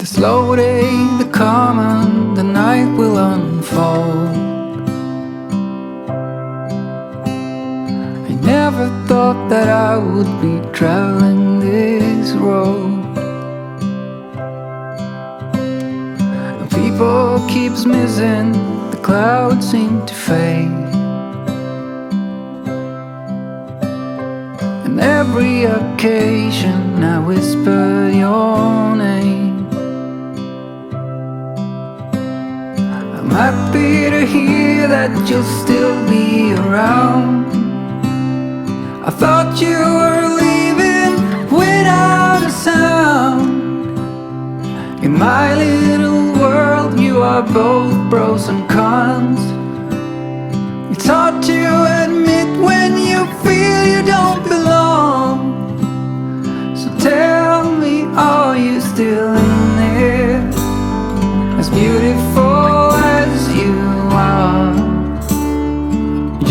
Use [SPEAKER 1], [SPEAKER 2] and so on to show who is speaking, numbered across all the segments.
[SPEAKER 1] slow day, the calm and the night will unfold. I never thought that I would be traveling this road. People keeps missing, the clouds seem to fade. And every occasion I whisper your name. I'm happy to hear that you'll still be around. I thought you were leaving without a sound. In my little world you are both pros and cons. It's hard to admit when you feel you don't belong. So tell me, are you still in there? As beautiful as you are,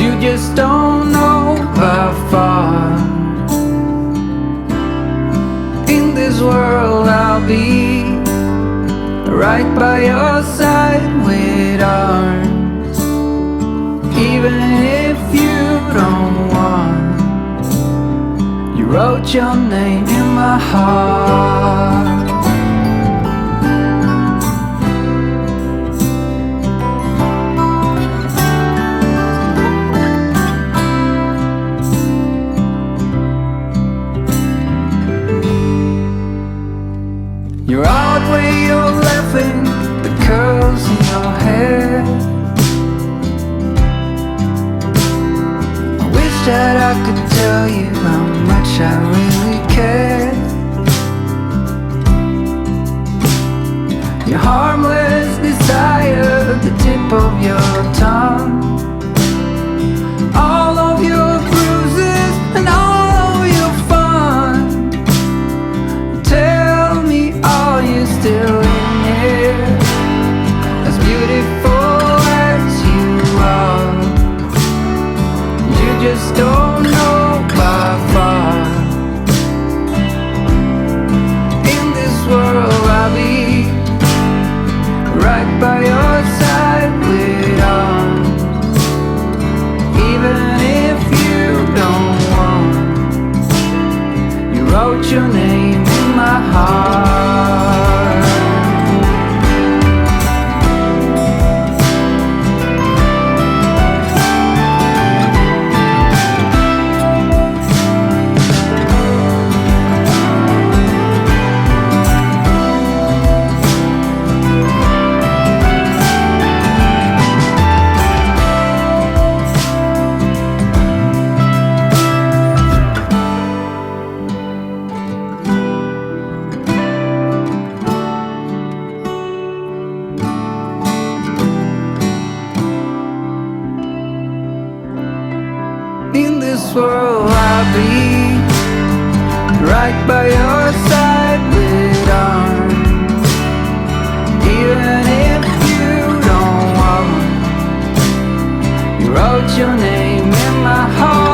[SPEAKER 1] you just don't know how far. In this world I'll be right by your side with arms. Even if you don't want, you wrote your name in my heart. You're out where you're laughing, the curls in your hair. I wish that I could tell you how much I really care. Your harmless desire, the tip of your tongue. All of your bruises and all of your fun. Tell me, are you still in here? As beautiful as you are, you just don't know by far. In this world I'll be right by your side with arms. Even if you don't want, you wrote your name in my heart. In this world I'll be right by your side with arms. Even if you don't want, you wrote your name in my heart.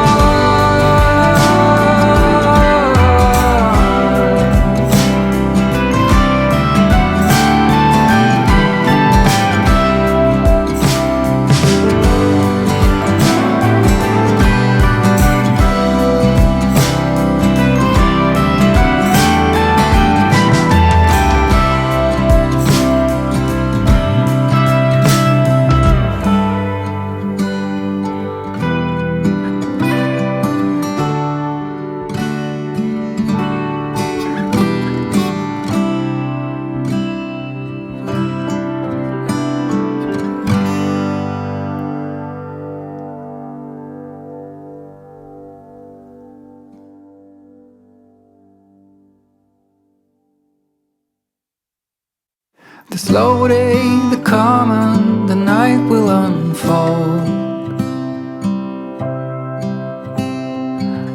[SPEAKER 1] The slow day, the calm and the night will unfold.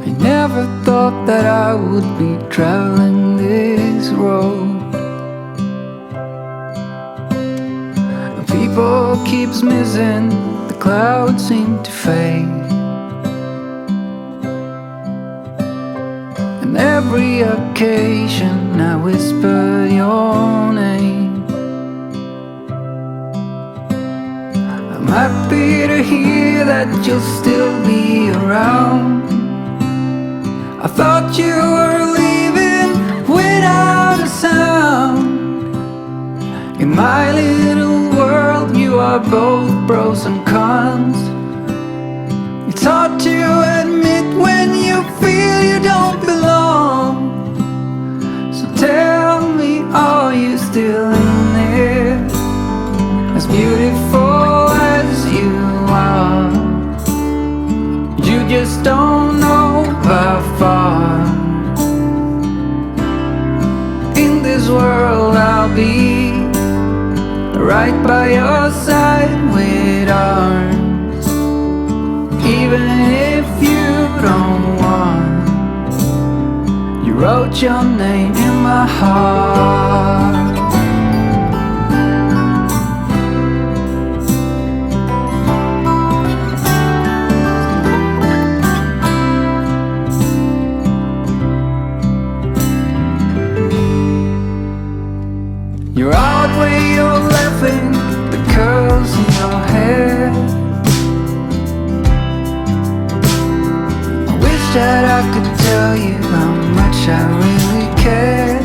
[SPEAKER 1] I never thought that I would be traveling this road. People keeps missing, the clouds seem to fade. And every occasion I whisper your name. I'm happy to hear that you'll still be around. I thought you were leaving without a sound. In my little world you are both pros and cons. It's hard to admit when you feel you don't belong. So tell me, are you still in there? As beautiful as you are, you just don't know how far. In this world I'll be right by your side with arms. Even if you don't want, you wrote your name in my heart. You're out where you're laughing, the curls in your hair. I wish that I could tell you how much I really care.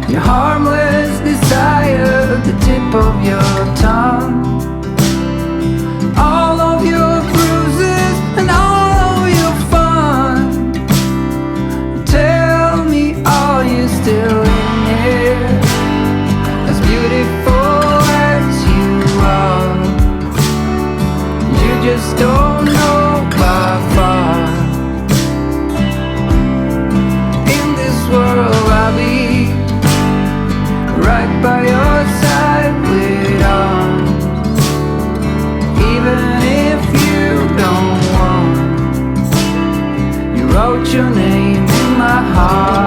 [SPEAKER 1] Your harmless desire, the tip of your tongue, all of your bruises and all of your fun. Tell me, are you still in here? As beautiful as you are, you just don't know how far. In this world I'll be right by your side with arms. Even if you don't want, you wrote your name in my heart.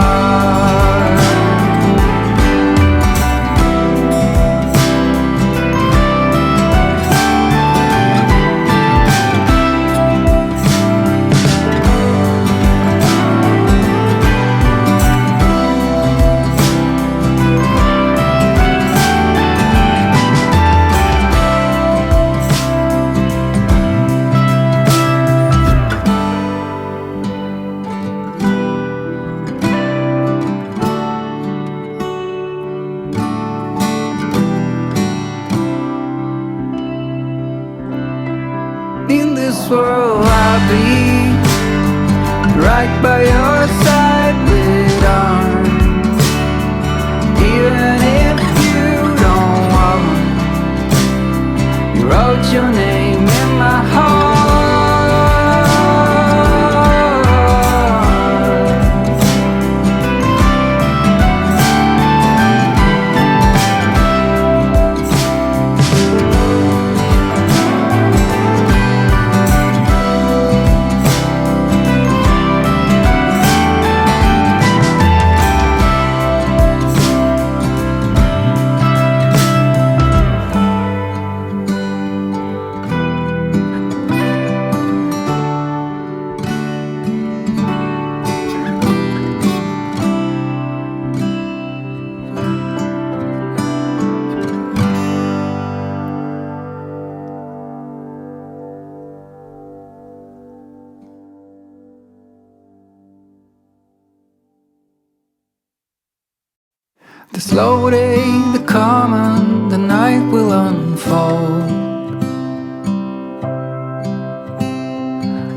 [SPEAKER 1] In this world I'll be right by your side with arms. Even if you don't want, you wrote your name in my heart. The slow day, the calm, and the night will unfold.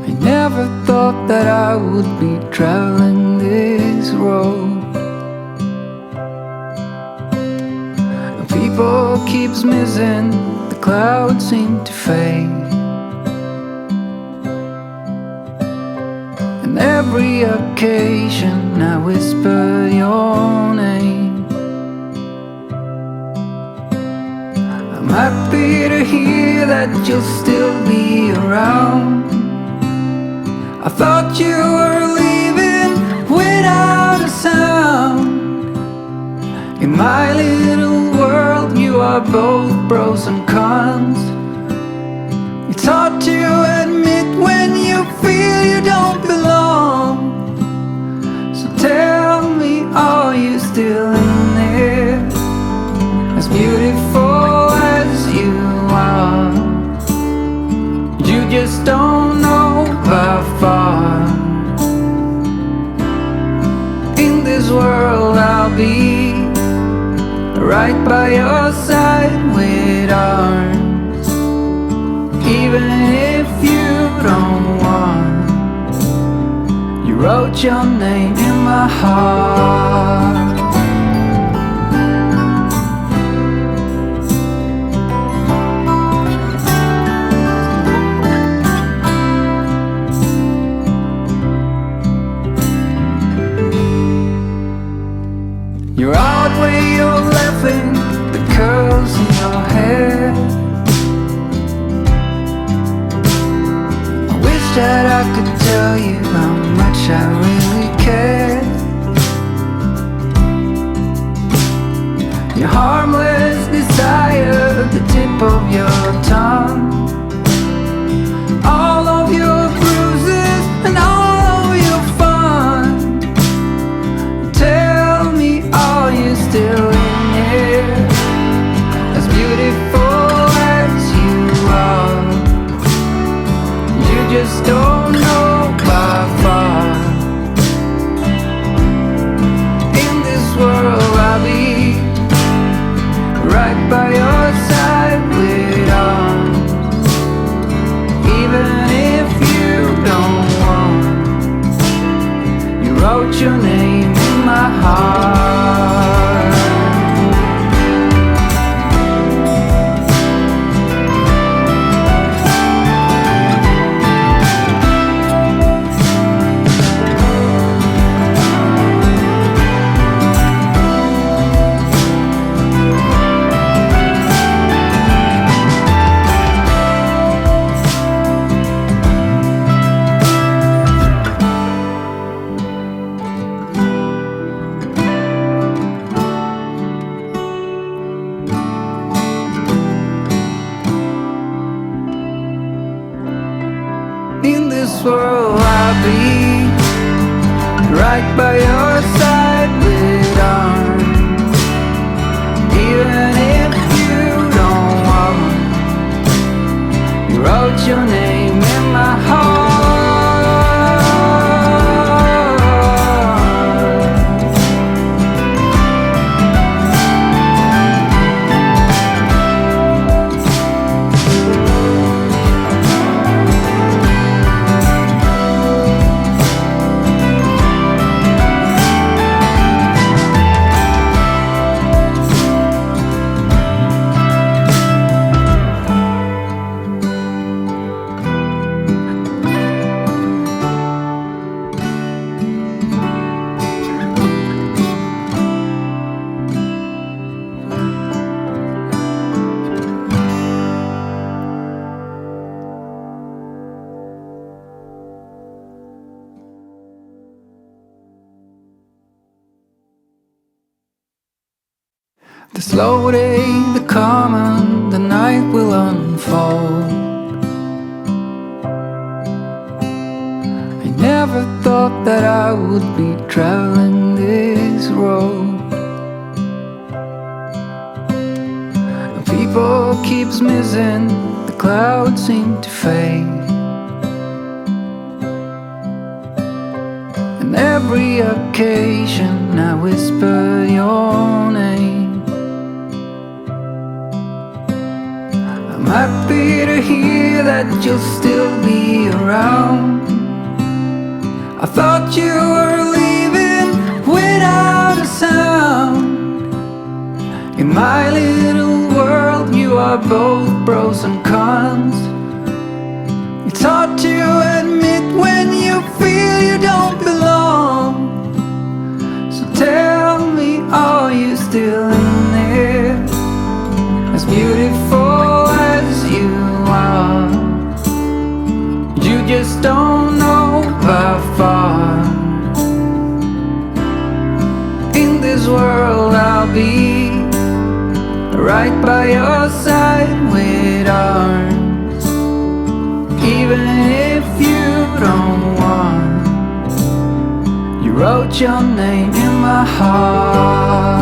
[SPEAKER 1] I never thought that I would be traveling this road. People keeps missing, the clouds seem to fade. And every occasion I whisper your name. I'm happy to hear that you'll still be around. I thought you were leaving without a sound. In my little world you are both pros and cons. It's hard to admit when you feel you right by your side with arms. Even if you don't want, you wrote your name in my heart. You're out where you're laughing, the curls in your hair. I wish that I could tell you how much I really care. Your harmless desire, the tip of your tongue, all of your bruises and all of your fun. Tell me, are you still in here? As beautiful as you are, you just don't know by far. In this world I'll be right by your side with arms. Even if you don't want, you wrote your name in my heart. In this world I'll be right by your side with arms. Even if you don't want, you wrote your name in my heart. The slow day, the calm, and the night will unfold. I never thought that I would be traveling this road. People keeps missing, the clouds seem to fade. And every occasion I whisper your name. I'm happy to hear that you'll still be around. I thought you were leaving without a sound. In my little world you are both pros and cons. It's hard to admit when you feel you don't belong. So tell me, are you still in there? As beautiful as you are, you just don't know by far. In this world I'll be right by your side with arms. Even if you don't want, you wrote your name in my heart.